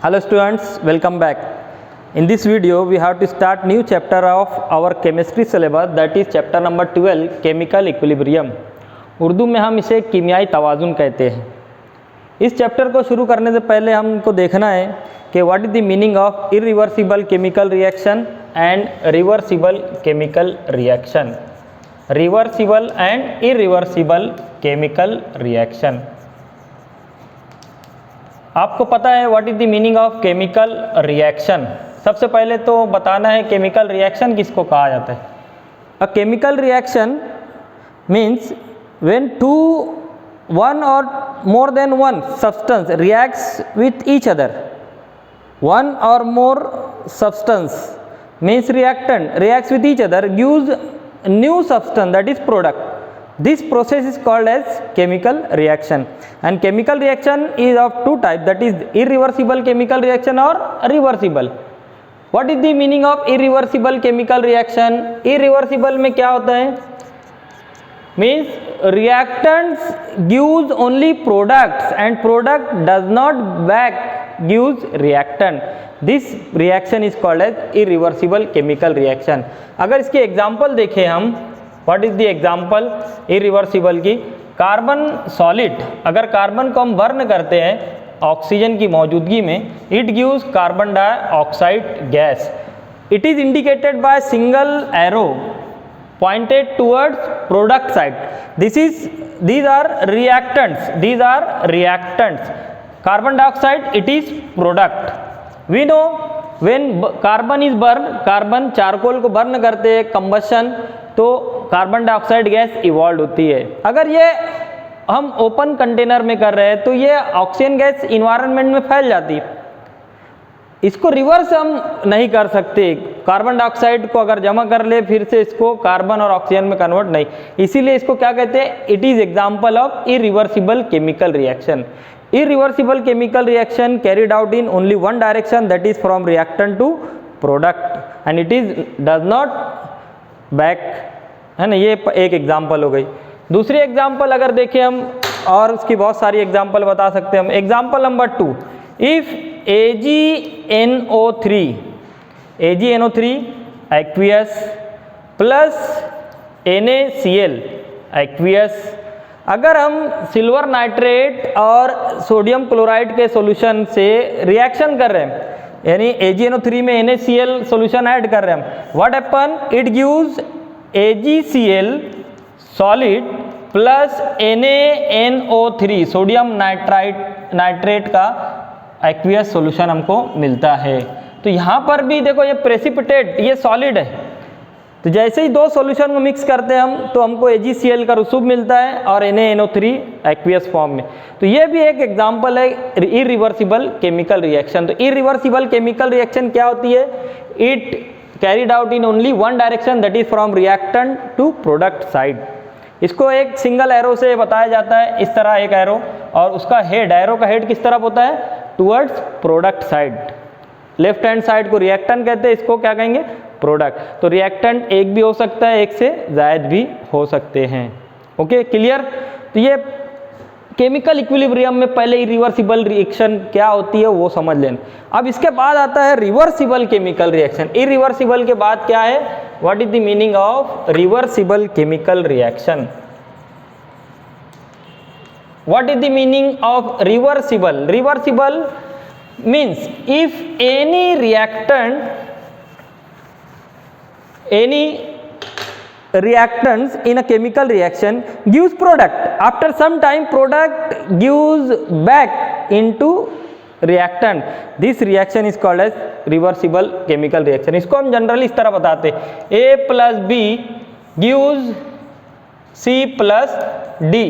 Hello students, welcome back. In this video we have to start new chapter of our chemistry syllabus, that is chapter number 12 chemical equilibrium. Urdu में हम इसे कीमियाई तवाज़ुन कहते हैं। इस chapter को शुरू करने से पहले हमको देखना है कि what is the meaning of irreversible chemical reaction and reversible chemical reaction. Reversible and irreversible chemical reaction. आपको पता है what is the meaning of chemical reaction. सबसे पहले तो बताना है केमिकल रिएक्शन किसको कहा जाता है। A chemical reaction means when one or more than one substance reacts with each other. One or more substance means reactant reacts with each other, gives new substance, that is product. This process is called as chemical reaction, and chemical reaction is of two types, that is irreversible chemical reaction or reversible. What is the meaning of irreversible chemical reaction? Irreversible में क्या होता है? Means reactants gives only products and product does not back gives reactant. This reaction is called as irreversible chemical reaction. अगर इसके example देखें हम, what is the example irreversible की? Carbon solid, अगर कार्बन को हम बर्न करते हैं ऑक्सीजन की मौजूदगी में, it gives carbon dioxide gas. It is indicated by single arrow pointed towards product side. These are reactants. Carbon dioxide, it is product. We know when carbon is burned, carbon charcoal को burn करते हैं combustion, तो carbon dioxide gas evolve होती है. अगर ये हम open container में कर रहे हैं तो ये ऑक्सीजन गैस इन्वायरमेंट में फैल जाती है. इसको रिवर्स हम नहीं कर सकते. कार्बन डाइऑक्साइड को अगर जमा कर ले फिर से इसको कार्बन और ऑक्सीजन में कन्वर्ट नहीं, इसीलिए इसको क्या कहते हैं? It is example of irreversible chemical reaction. Irreversible chemical reaction carried out in only one direction, that is from reactant to product, and it is does not back, है ना. ये एक एग्जाम्पल हो गई. दूसरी एग्जाम्पल अगर देखें हम, और उसकी बहुत सारी एग्जाम्पल बता सकते हैं हम. Example number 2, if AgNO3 aqueous plus NaCl aqueous, अगर हम सिल्वर नाइट्रेट और सोडियम क्लोराइड के सॉल्यूशन से रिएक्शन कर रहे हैं, यानी AgNO3 में NaCl सॉल्यूशन ऐड कर रहे हैं हम, what happen? It gives AgCl solid plus NaNO3 sodium nitrate का एक्वियस सॉल्यूशन हमको मिलता है. तो यहाँ पर भी देखो ये प्रेसिपिटेट, ये सॉलिड है, तो जैसे ही दो सॉल्यूशन को मिक्स करते हैं हम तो हमको AgCl का रसूब मिलता है और NaNO3 एक्वियस फॉर्म में. तो ये भी एक एग्जांपल है इरिवर्सिबल केमिकल रिएक्शन. तो इरिवर्सिबल केमिकल रिएक्शन क्या होती है? It carried out in only one direction, that is from reactant to product side. इसको एक सिंगल एरो से बताया जाता है, इस तरह एक एरो, और उसका हेड, एरो का हेड किस तरफ होता है? Towards product side. Left hand side को रिएक्टेंट कहते हैं, इसको क्या कहेंगे? प्रोडक्ट. तो रिएक्टेंट एक भी हो सकता है, एक से ज़ायद भी हो सकते हैं. Okay, clear. तो ये केमिकल इक्विलिब्रियम में पहले इरिवर्सिबल रिएक्शन क्या होती है वो समझ लें. अब इसके बाद आता है रिवर्सिबल केमिकल रिएक्शन. इरिवर्सिबल के बाद क्या है? What is the meaning of reversible chemical reaction? What is the meaning of reversible? Reversible means if any reactants in a chemical reaction gives product, after some time product gives back into reactant, this reaction is called as reversible chemical reaction. इसको हम generally इस तरह बताते हैं, A plus B gives C plus D.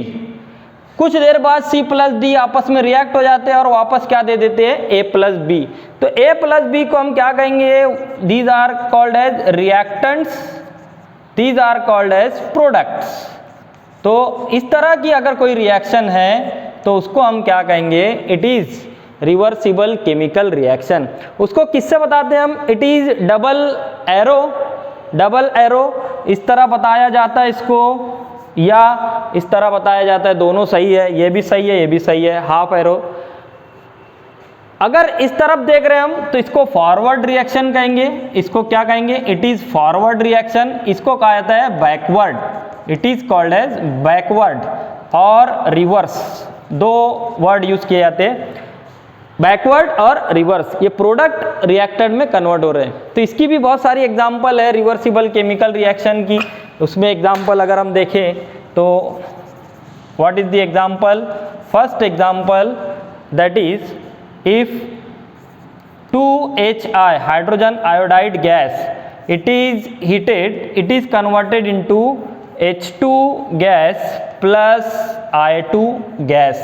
कुछ देर बाद C plus D आपस में रिएक्ट हो जाते हैं और वापस क्या दे देते हैं? A plus B. तो A प्लस B को हम क्या कहेंगे? These are called as reactants, these are called as products. तो इस तरह की अगर कोई रिएक्शन है तो उसको हम क्या कहेंगे? It is reversible chemical reaction. उसको किससे बताते हैं हम? इट इज डबल एरो इस तरह बताया जाता है इसको, या इस तरह बताया जाता है. दोनों सही है, ये भी सही है, ये भी सही है. हाफ एरो अगर इस तरफ देख रहे हैं हम तो इसको फॉरवर्ड रिएक्शन कहेंगे, इसको क्या कहेंगे, इट इज फॉरवर्ड रिएक्शन, इसको कहा जाता है backward, it is called as backward और रिवर्स, दो वर्ड यूज किए जाते हैं, बैकवर्ड और रिवर्स, ये प्रोडक्ट रिएक्टर में कन्वर्ट हो रहे हैं। तो इसकी भी बहुत सारी एग्जांपल है रिवर्सिबल केमिकल रिएक्शन की, उसमें एग्जांपल अगर हम देखें तो what is the example, first example that is if 2HI hydrogen iodide gas it is heated, it is converted into H2 gas plus I2 gas।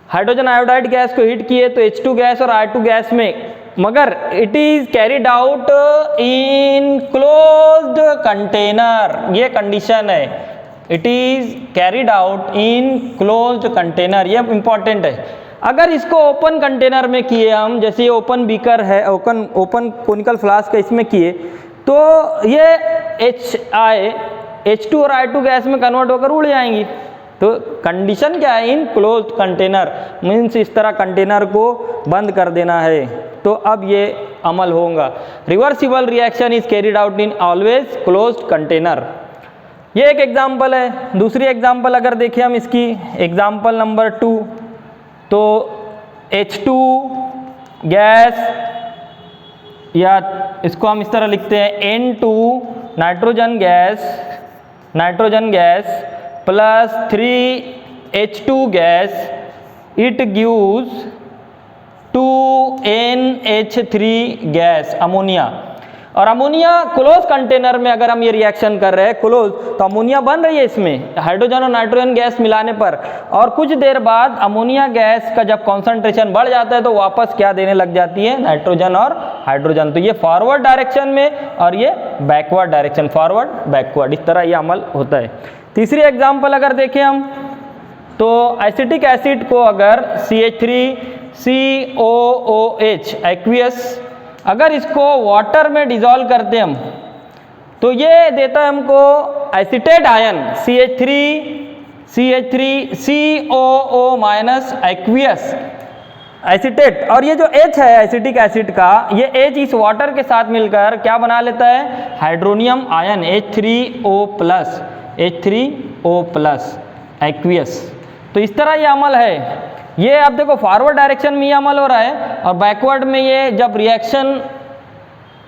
Hydrogen iodide gas को heat किए तो H2 gas और I2 gas में, मगर it is carried out in closed container, ये condition है, it is carried out in closed container, ये important है। अगर इसको ओपन कंटेनर में किए हम, जैसे ये ओपन बीकर है, ओपन कोनिकल फ्लास्क है, इसमें किए तो ये H2 और I2 गैस में कन्वर्ट होकर उड़ जाएंगी। तो कंडीशन क्या है, इन क्लोज्ड कंटेनर, मीन्स इस तरह कंटेनर को बंद कर देना है, तो अब ये अमल होगा। Reversible reaction is carried out in always closed container, ये एक एग्जाम्पल है। दूसरी एग्जाम्पल अगर देखें हम इसकी, एग्जाम्पल नंबर 2, तो H2 गैस, या इसको हम इस तरह लिखते हैं N2 nitrogen gas plus 3H2 gas, it gives 2NH3 gas, ammonia. और अमोनिया क्लोज कंटेनर में अगर हम ये रिएक्शन कर रहे हैं क्लोज, तो अमोनिया बन रही है इसमें हाइड्रोजन और नाइट्रोजन गैस मिलाने पर, और कुछ देर बाद अमोनिया गैस का जब कॉन्सेंट्रेशन बढ़ जाता है तो वापस क्या देने लग जाती है, नाइट्रोजन और हाइड्रोजन। तो ये फॉरवर्ड डायरेक्शन में और ये बैकवर्ड डायरेक्शन, फॉरवर्ड बैकवर्ड, इस तरह ये अमल होता है। तीसरी एग्जाम्पल अगर देखें हम तो एसिटिक एसिड को अगर CH3COOH एक्वियस, अगर इसको वाटर में डिजोल्व करते हम तो ये देता है हमको acetate ion CH3COO minus aqueous acetate, और ये जो H है एसिटिक एसिड का, ये H इस वाटर के साथ मिलकर क्या बना लेता है, हाइड्रोनियम आयन H3O+ एक्वियस। तो इस तरह ये अमल है। ये आप देखो फॉरवर्ड डायरेक्शन में ये अमल हो रहा है, और बैकवर्ड में ये जब रिएक्शन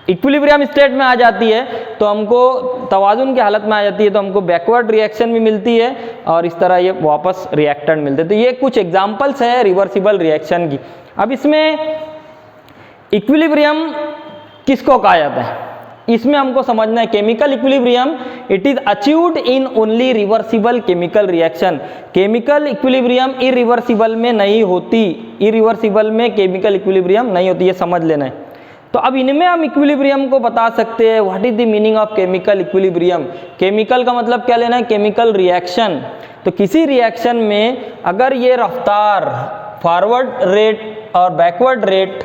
इक्विलिब्रियम स्टेट में आ जाती है तो हमको तवाजुन की हालत में आ जाती है, तो हमको बैकवर्ड रिएक्शन भी मिलती है और इस तरह ये वापस रिएक्टेंट मिलते हैं। तो ये कुछ एग्जांपल्स है रिवर्सिबल रिएक्शन की। अब इसमें इक्विलिब्रियम किसको कहा जाता है, इसमें हमको समझना है chemical equilibrium, it is achieved in only reversible chemical reaction. Chemical equilibrium irreversible में नहीं होती, इरिवर्सिबल में केमिकल इक्विलिब्रियम नहीं होती, ये समझ लेना है। तो अब इनमें हम इक्विलिब्रियम को बता सकते हैं, what is the meaning of chemical equilibrium. Chemical का मतलब क्या लेना है, केमिकल रिएक्शन। तो किसी रिएक्शन में अगर ये रफ्तार फॉरवर्ड रेट और बैकवर्ड रेट,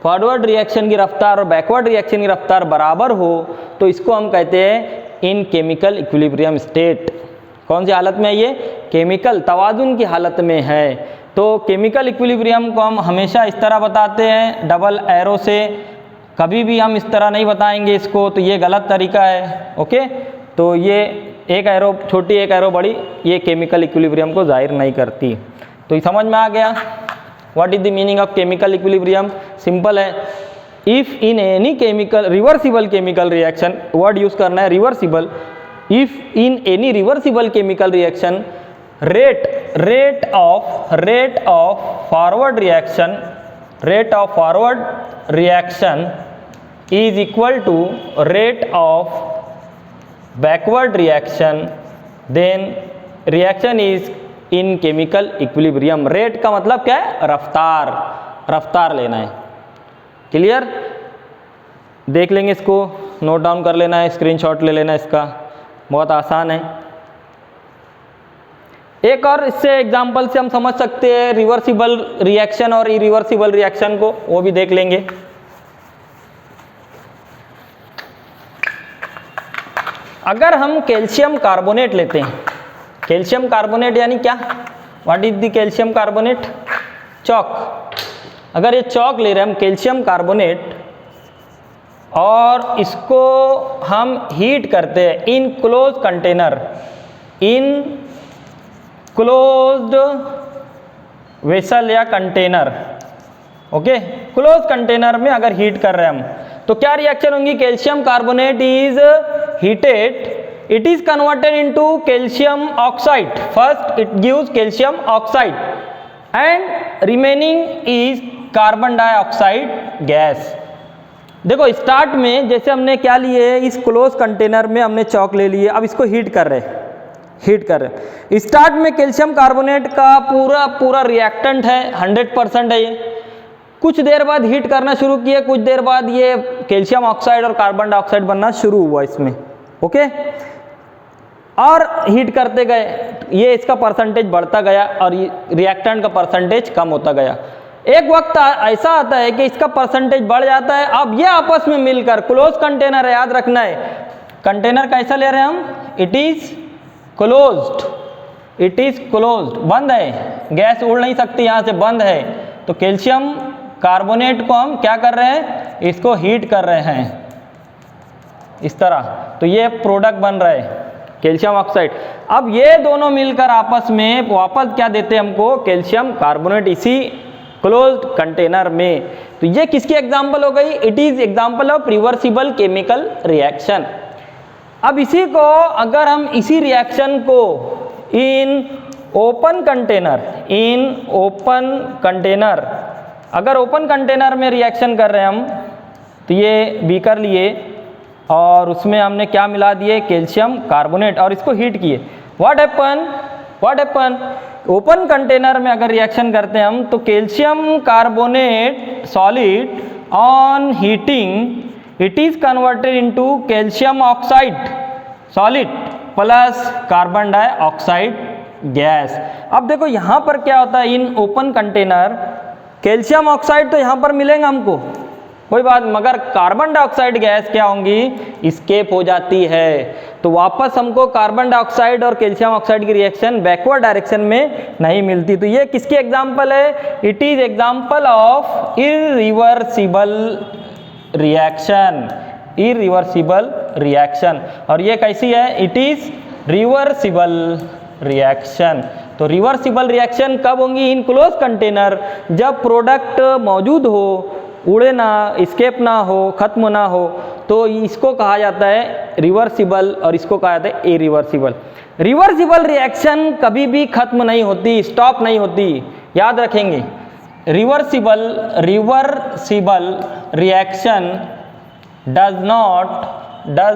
फॉरवर्ड रिएक्शन की रफ्तार और बैकवर्ड रिएक्शन की रफ्तार बराबर हो तो इसको हम कहते हैं इन केमिकल इक्विलिब्रियम स्टेट। कौन सी हालत में है ये, केमिकल तवाजुन की हालत में है। तो केमिकल इक्विलिब्रियम को हम हमेशा इस तरह बताते हैं डबल एरो से, कभी भी हम इस तरह नहीं बताएंगे इसको, तो ये गलत तरीका है। ओके, तो ये एक एरो छोटी एक एरो बड़ी, ये केमिकल इक्विलिब्रियम को जाहिर नहीं करती। तो ये समझ में आ गया what is the meaning of chemical equilibrium. Simple है, if in any chemical reversible chemical reaction, word use करना है reversible, if in any reversible chemical reaction rate of forward reaction is equal to rate of backward reaction, then reaction is in chemical equilibrium। rate का मतलब क्या है, रफ्तार लेना है। Clear, देख लेंगे इसको, नोट डाउन कर लेना है, स्क्रीनशॉट ले लेना है इसका, बहुत आसान है। एक और इससे एग्जांपल से हम समझ सकते हैं रिवर्सिबल रिएक्शन और इरिवर्सिबल रिएक्शन को, वो भी देख लेंगे। अगर हम कैल्शियम कार्बोनेट लेते हैं, कैल्शियम कार्बोनेट यानी क्या, what is the calcium carbonate, chalk. अगर ये चौक ले रहे हैं हम कैल्शियम कार्बोनेट और इसको हम हीट करते हैं in close container, in closed vessel या कंटेनर, ओके, क्लोज कंटेनर में अगर हीट कर रहे हैं हम तो क्या रिएक्शन होंगी? Calcium carbonate is heated, it is converted into calcium oxide, first it gives calcium oxide and remaining is carbon dioxide gas. देखो स्टार्ट में जैसे हमने क्या लिए, इस क्लोज कंटेनर में हमने चौक ले लिए, अब इसको हीट कर रहे हैं। स्टार्ट में कैल्शियम कार्बोनेट का पूरा रिएक्टेंट है, 100% है ये। कुछ देर बाद हीट करना शुरू किए, कुछ देर बाद ये कैल्शियम ऑक्साइड और कार्बन डाइऑक्साइड बनना शुरू हुआ इसमें, ओके, और हीट करते गए, ये इसका परसेंटेज बढ़ता गया और रिएक्टेंट का परसेंटेज कम होता गया। एक वक्त ऐसा आता है कि इसका परसेंटेज बढ़ जाता है, अब ये आपस में मिलकर, क्लोज कंटेनर है, याद रखना है, कंटेनर कैसा ले रहे हैं हम, इट इज क्लोज्ड, बंद है, गैस उड़ नहीं सकती यहाँ से, बंद है। तो कैल्शियम कार्बोनेट को हम क्या कर रहे हैं, इसको हीट कर रहे हैं इस तरह, तो ये प्रोडक्ट बन रहा है कैल्शियम ऑक्साइड। अब ये दोनों मिलकर आपस में वापस क्या देते हैं हमको, कैल्शियम कार्बोनेट, इसी क्लोज्ड कंटेनर में। तो ये किसकी एग्जांपल हो गई, it is example of reversible chemical reaction. अब इसी को अगर हम इसी रिएक्शन को इन ओपन कंटेनर, अगर ओपन कंटेनर में रिएक्शन कर रहे हैं हम, तो ये बीकर लिए और उसमें हमने क्या मिला दिए, कैल्शियम कार्बोनेट, और इसको हीट किए। व्हाट हैपन, ओपन कंटेनर में अगर रिएक्शन करते हैं हम, तो calcium carbonate solid on heating it is converted into calcium oxide solid plus carbon dioxide gas. अब देखो यहाँ पर क्या होता है, in open container calcium oxide तो यहाँ पर मिलेंगे हमको, कोई बात, मगर कार्बन डाइऑक्साइड गैस क्या होंगी, स्केप हो जाती है। तो वापस हमको कार्बन डाइऑक्साइड और कैल्शियम ऑक्साइड की रिएक्शन बैकवर्ड डायरेक्शन में नहीं मिलती। तो ये किसकी एग्जांपल है, it is example of irreversible reaction. और ये कैसी है, इट इज रिवर्सिबल रिएक्शन। तो रिवर्सिबल रिएक्शन कब होंगी, इन क्लोज कंटेनर, जब प्रोडक्ट मौजूद हो, उड़े ना, स्केप ना हो, खत्म ना हो, तो इसको कहा जाता है रिवर्सिबल और इसको कहा जाता है इरिवर्सिबल। रिवर्सिबल रिएक्शन कभी भी खत्म नहीं होती, स्टॉप नहीं होती, याद रखेंगे। Reversible reaction does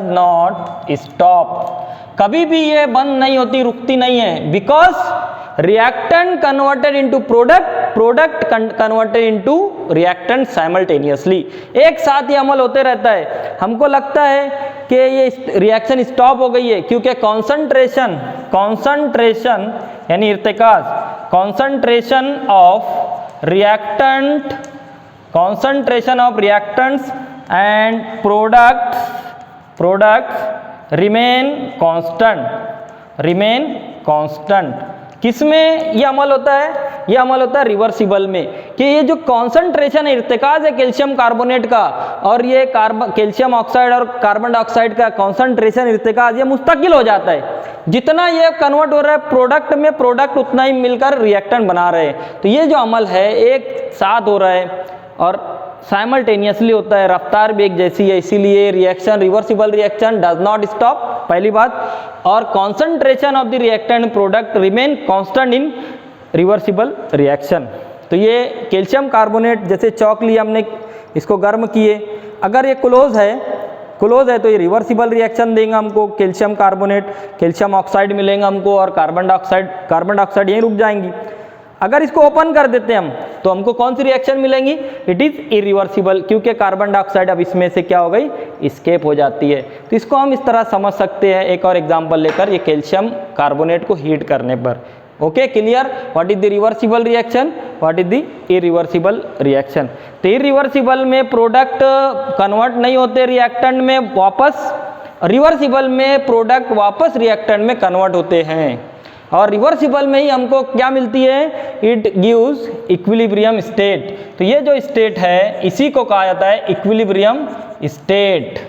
not stop, कभी भी ये बंद नहीं होती, रुकती नहीं है, because reactant converted into product converted into reactant simultaneously, एक साथ ये अमल होते रहता है। हमको लगता है कि ये रिएक्शन स्टॉप हो गई है क्योंकि कॉन्सेंट्रेशन यानी इर्तिकाज, concentration of reactants and products remain constant. किसमें ये अमल होता है, ये अमल होता है रिवर्सिबल में, कि ये जो कॉन्सेंट्रेशन है, इर्तिकाज है कैल्शियम कार्बोनेट का, और ये कैल्शियम ऑक्साइड और कार्बन डाइऑक्साइड का कॉन्सेंट्रेशन, इर्तिकाज, ये मुस्तकिल हो जाता है। जितना ये कन्वर्ट हो रहा है प्रोडक्ट में, प्रोडक्ट उतना ही मिलकर रिएक्टेंट बना रहे हैं। तो ये जो अमल है एक साथ हो रहा है और साइमल्टेनियसली होता है, रफ्तार भी एक जैसी है, इसीलिए reaction, reversible reaction does not stop, पहली बात, और concentration of the reactant product remain constant in reversible reaction. तो ये कैल्शियम कार्बोनेट जैसे चौक लिया हमने, इसको गर्म किए, अगर ये क्लोज है तो ये रिवर्सिबल रिएक्शन देंगे हमको, कैल्शियम कार्बोनेट, कैल्शियम ऑक्साइड मिलेंगे हमको, और कार्बन डाइऑक्साइड यहीं रुक जाएंगी। अगर इसको ओपन कर देते हैं हम, तो हमको कौन सी रिएक्शन मिलेंगी, इट इज इरिवर्सिबल, क्योंकि कार्बन डाइऑक्साइड अब इसमें से क्या हो गई, स्केप हो जाती है। तो इसको हम इस तरह समझ सकते हैं, एक और एग्जांपल लेकर, ये कैल्शियम कार्बोनेट को हीट करने पर। Okay, clear, what is the reversible reaction, what is the irreversible reaction. तो इरिवर्सिबल में प्रोडक्ट कन्वर्ट नहीं होते रिएक्टेंट में वापस, रिवर्सिबल में प्रोडक्ट वापस रिएक्टेंट में कन्वर्ट होते हैं। और रिवर्सिबल में ही हमको क्या मिलती है, इट गिव्स इक्विलिब्रियम स्टेट। तो ये जो स्टेट है इसी को कहा जाता है इक्विलिब्रियम स्टेट।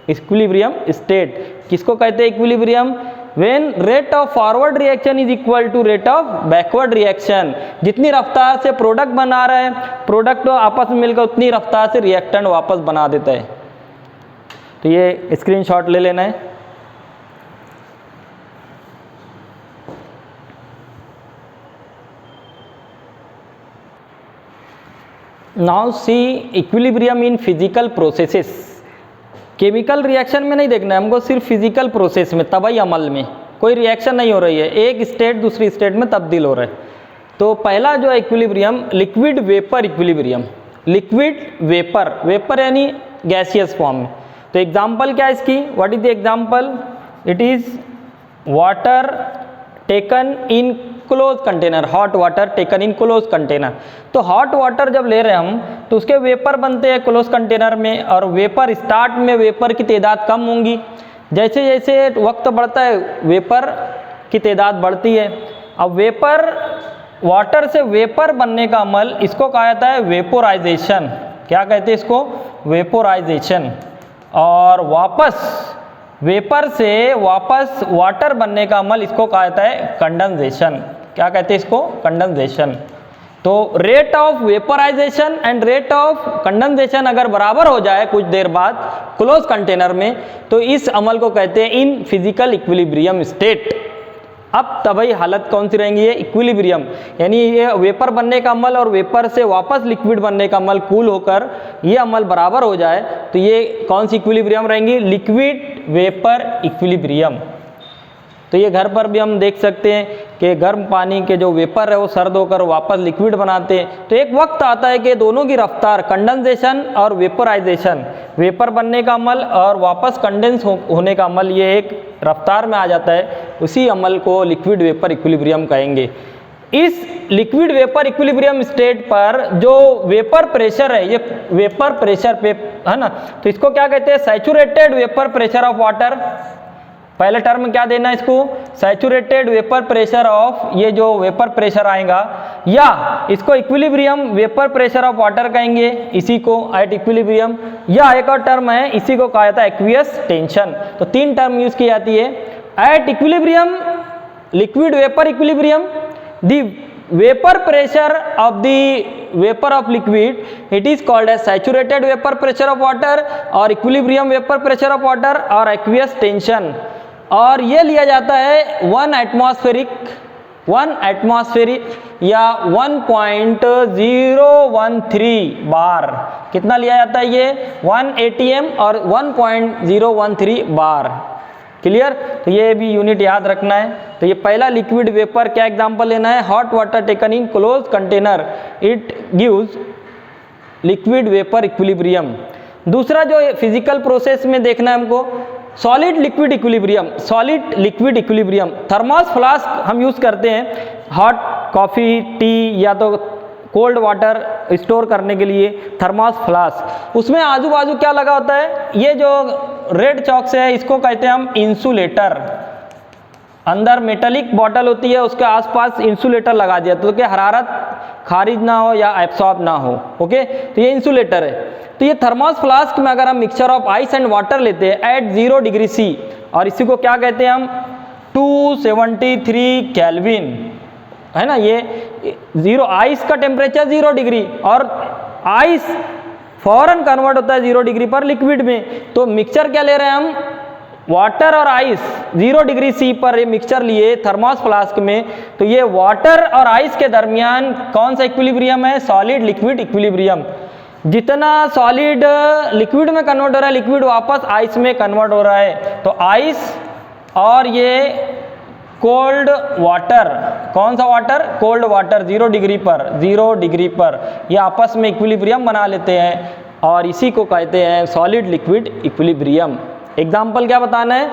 इक्विलिब्रियम स्टेट किसको कहते हैं equilibrium? When rate of forward reaction is equal to rate of backward reaction. जितनी रफ्तार से प्रोडक्ट बना रहा है, प्रोडक्ट आपस में मिलकर उतनी रफ्तार से रिएक्टेंट वापस बना देता है। तो ये स्क्रीनशॉट ले लेना है। Now see equilibrium in physical processes. Chemical reaction में नहीं देखना है हमको, सिर्फ फिजिकल प्रोसेस में, तबाही अमल में कोई रिएक्शन नहीं हो रही है, एक स्टेट दूसरी स्टेट में तब्दील हो रहा है। तो पहला जो है equilibrium, liquid vapour equilibrium. Liquid vapour, vapour यानी गैसियस फॉर्म में। तो एग्जाम्पल क्या है इसकी? What is the example? It is water taken in close container, hot water taken in close container. तो हॉट वाटर जब ले रहे हैं हम तो उसके वेपर बनते हैं क्लोज कंटेनर में, और वेपर स्टार्ट में वेपर की तादाद कम होंगी, जैसे जैसे वक्त बढ़ता है वेपर की तादाद बढ़ती है। अब वेपर, वाटर से वेपर बनने का अमल, इसको कहा जाता है वेपोराइजेशन। क्या कहते हैं इसको? वेपोराइजेशन। और वापस वेपर से वापस वाटर बनने का अमल, इसको कहा जाता है कंडेंसेशन। क्या कहते हैं इसको? कंडेंसेशन। तो rate of vaporisation and rate of condensation अगर बराबर हो जाए कुछ देर बाद क्लोज कंटेनर में, तो इस अमल को कहते हैं इन फिजिकल इक्विलिब्रियम स्टेट। अब तबाही हालत कौन सी रहेंगी? ये इक्विलिब्रियम, यानी ये वेपर बनने का अमल और वेपर से वापस लिक्विड बनने का अमल कूल होकर ये अमल बराबर हो जाए, तो ये कौन सी इक्विलिब्रियम रहेंगी? Liquid vapour equilibrium. तो ये घर पर भी हम देख सकते हैं कि गर्म पानी के जो वेपर है वो सर्द होकर वापस लिक्विड बनाते हैं। तो एक वक्त आता है कि दोनों की रफ्तार, कंडेंसेशन और वेपराइजेशन, वेपर बनने का अमल और वापस कंडेंस होने का अमल, ये एक रफ्तार में आ जाता है। उसी अमल को लिक्विड वेपर इक्विलिब्रियम कहेंगे। इस लिक्विड वेपर इक्विलिब्रियम स्टेट पर जो वेपर प्रेशर है, ये वेपर प्रेशर पे है ना, तो इसको क्या कहते हैं? Saturated vapour pressure of water. पहले टर्म क्या देना है इसको? सैचुरेटेड वेपर प्रेशर ऑफ, ये जो वेपर प्रेशर आएगा, या इसको equilibrium vapour pressure of water कहेंगे इसी को, एट इक्विलिब्रियम। या एक और टर्म है, इसी को कहा जाता है एक्वियस टेंशन। तो तीन टर्म यूज की जाती है। At equilibrium, liquid vapour equilibrium, the vapour pressure of the vapour of liquid, it is called as saturated vapour pressure of water, और equilibrium vapour pressure of water, और aqueous tension. और ये लिया जाता है 1 एटमॉस्फेरिक या 1.013 बार। कितना लिया जाता है ये? 1 ATM और 1.013 बार। क्लियर? तो ये भी यूनिट याद रखना है। तो ये पहला लिक्विड वेपर, क्या एग्जांपल लेना है? Hot water taken in close container, it gives liquid vapour equilibrium. दूसरा जो फिजिकल प्रोसेस में देखना है हमको, solid liquid equilibrium. Solid liquid equilibrium, thermos flask हम यूज करते हैं हॉट कॉफ़ी, टी या तो कोल्ड वाटर स्टोर करने के लिए, थर्मोस फ्लास्क। उसमें आजू बाजू क्या लगा होता है? ये जो रेड चौक से है इसको कहते हैं हम इंसुलेटर। अंदर मेटालिक बॉटल होती है, उसके आसपास इंसुलेटर लगा दिया तो कि हरारत खारिज ना हो या एब्सॉर्ब ना हो। ओके, तो ये इंसुलेटर है। तो ये थर्मोस फ्लास्क में अगर हम mixture of ice and water लेते हैं एट 0 डिग्री C, और इसी को क्या कहते हैं हम? 273 केल्विन, है ना। ये आइस का टेम्परेचर 0 डिग्री, और आइस फौरन कन्वर्ट होता है 0 डिग्री पर लिक्विड में। तो मिक्सचर क्या ले रहे हैं हम? वाटर और आइस 0 डिग्री C पर ये मिक्सचर लिए थर्मोस फ्लास्क में। तो ये वाटर और आइस के दरमियान कौन सा इक्विलिब्रियम है? Solid liquid equilibrium. जितना सॉलिड लिक्विड में कन्वर्ट हो रहा है, लिक्विड वापस आइस में कन्वर्ट हो रहा है। तो आइस और ये कोल्ड वाटर, कौन सा वाटर? कोल्ड वाटर 0 डिग्री पर ये आपस में इक्विलिब्रियम बना लेते हैं, और इसी को कहते हैं सॉलिड लिक्विड इक्विलिब्रियम। एग्जाम्पल क्या बताना है?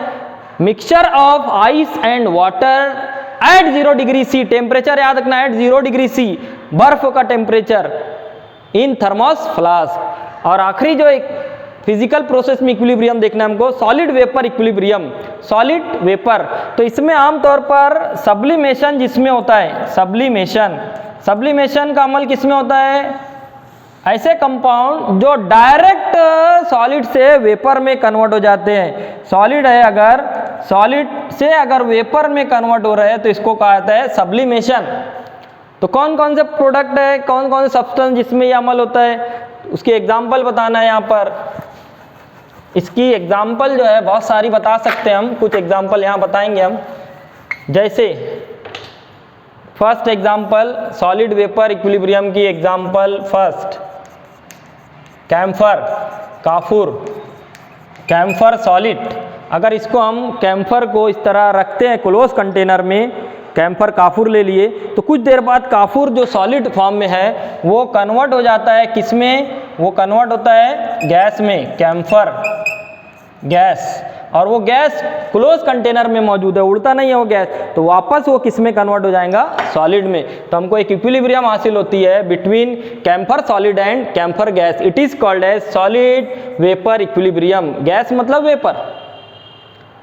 Mixture of ice and water at 0 degree C, temperature याद रखना है एट 0 डिग्री C, बर्फ का टेम्परेचर इन थर्मोस फ्लास्क। और आखिरी जो एक फिजिकल प्रोसेस में इक्विलिब्रियम देखना है हमको, solid vapour equilibrium, solid vapour. तो इसमें आमतौर पर सब्लिमेशन जिसमें होता है, सब्लिमेशन का अमल किसमें होता है, ऐसे कंपाउंड जो डायरेक्ट सॉलिड से वेपर में कन्वर्ट हो जाते हैं। सॉलिड है अगर, सॉलिड से अगर वेपर में कन्वर्ट हो रहे हैं तो इसको कहा जाता है सब्लिमेशन। तो कौन कौन से प्रोडक्ट है, कौन कौन से सब्सटेंस जिसमें ये अमल होता है, उसकी एग्जांपल बताना है यहाँ पर। इसकी एग्जांपल जो है बहुत सारी बता सकते हैं हम, कुछ एग्जांपल यहाँ बताएंगे हम। जैसे first example solid vapour equilibrium की example first, camphor, Kafur, camphor solid. अगर इसको हम कैम्फर को इस तरह रखते हैं क्लोज कंटेनर में, कैम्फर काफूर ले लिए, तो कुछ देर बाद काफूर जो सॉलिड फॉर्म में है वो कन्वर्ट हो जाता है किसमें, वो कन्वर्ट होता है गैस में, कैम्फर गैस। और वो गैस क्लोज कंटेनर में मौजूद है, उड़ता नहीं है वो गैस, तो वापस वो किस में कन्वर्ट हो जाएगा, सॉलिड में। तो हमको एक इक्विलिब्रियम हासिल होती है between camphor solid and camphor gas. It is called as solid vapour equilibrium. Gas मतलब वेपर।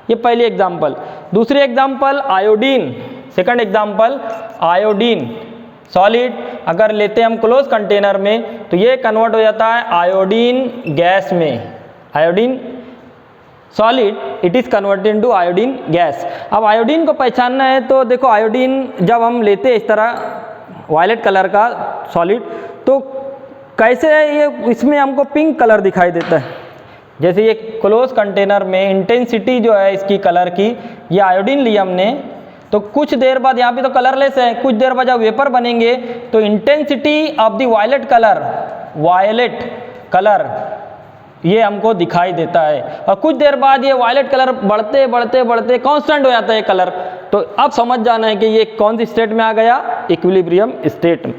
ये पहली एग्जांपल। दूसरी example iodine, second example iodine solid अगर लेते हैं हम क्लोज कंटेनर में तो ये कन्वर्ट हो जाता है आयोडीन गैस में, iodine solid it is converted into iodine gas. अब आयोडीन को पहचानना है तो देखो, आयोडीन जब हम लेते हैं इस तरह वायलेट कलर का सॉलिड, तो कैसे ये इसमें हमको पिंक कलर दिखाई देता है। जैसे ये क्लोज कंटेनर में इंटेंसिटी जो है इसकी कलर की, ये आयोडीन लिया हमने, तो कुछ देर बाद यहाँ पे तो कलरलेस है, कुछ देर बाद जब वेपर बनेंगे तो intensity of the violet colour ये हमको दिखाई देता है। और कुछ देर बाद ये वायलेट कलर बढ़ते बढ़ते बढ़ते कांस्टेंट हो जाता है कलर। तो अब समझ जाना है कि ये कौन सी स्टेट में आ गया, इक्विलिब्रियम स्टेट में।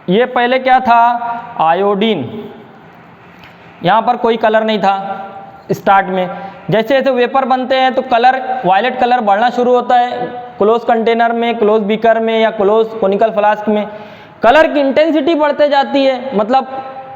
ये पहले क्या था, आयोडीन, यहाँ पर कोई कलर नहीं था स्टार्ट में। जैसे जैसे वेपर बनते हैं तो कलर, वायलेट कलर बढ़ना शुरू होता है क्लोज कंटेनर में, क्लोज बीकर में या क्लोज कोनिकल फ्लास्क में। कलर की इंटेंसिटी बढ़ते जाती है, मतलब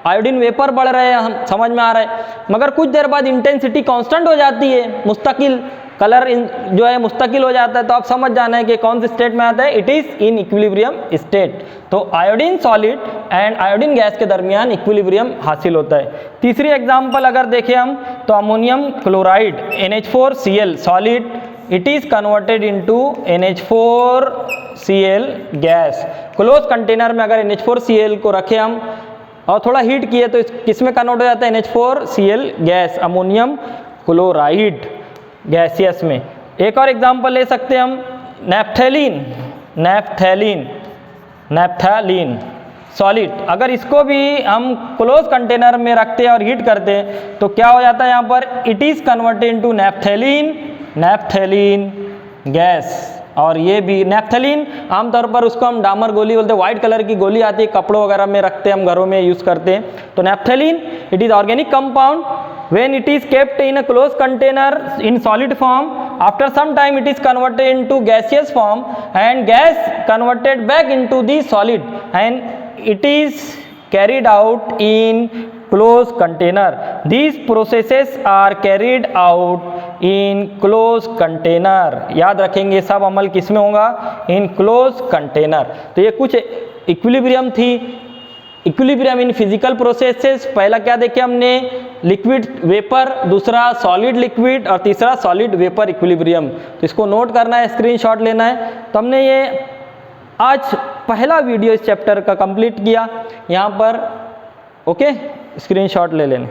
आयोडीन वेपर बढ़ रहे हैं, हम समझ में आ रहा है। मगर कुछ देर बाद इंटेंसिटी कांस्टेंट हो जाती है, मुस्तकिल कलर जो है मुस्तकिल हो जाता है। तो आप समझ जाना है कि कौन से स्टेट में आता है, it is in equilibrium state. तो iodine solid and iodine gas के दरमियान इक्विलिब्रियम हासिल होता है। तीसरी एग्जांपल अगर देखें हम तो ammonium chloride NH4Cl solid, it is converted into NH4Cl gas. Close container में अगर NH4Cl को रखें हम और थोड़ा हीट किए तो किस में कन्वर्ट हो जाता है, NH4Cl gas, ammonium chloride gaseous में। एक और एग्जांपल ले सकते हैं हम, नैप्थेलीन सॉलिड। अगर इसको भी हम क्लोज कंटेनर में रखते हैं और हीट करते हैं तो क्या हो जाता है यहाँ पर, it is converted into naphthalene gas. और ये भी नैप्थेलीन आमतौर पर उसको हम डामर गोली बोलते हैं, व्हाइट कलर की गोली आती है, कपड़ों वगैरह में रखते हैं, हम घरों में यूज़ करते हैं। तो naphthalene it is organic compound when it is kept in a closed container in solid form, after some time it is converted into gaseous form and gas converted back into the solid and it is carried out in closed container. These processes are carried out in closed container. याद रखेंगे सब अमल किस में होगा, in closed container। तो ये कुछ equilibrium थी, इक्विलिब्रियम इन फिजिकल प्रोसेसेस। पहला क्या देखे हमने, लिक्विड वेपर, दूसरा सॉलिड लिक्विड और तीसरा सॉलिड वेपर इक्विलिब्रियम। तो इसको नोट करना है, स्क्रीनशॉट लेना है। तो हमने ये आज पहला वीडियो इस चैप्टर का कंप्लीट किया यहाँ पर, ओके, स्क्रीनशॉट ले लेना।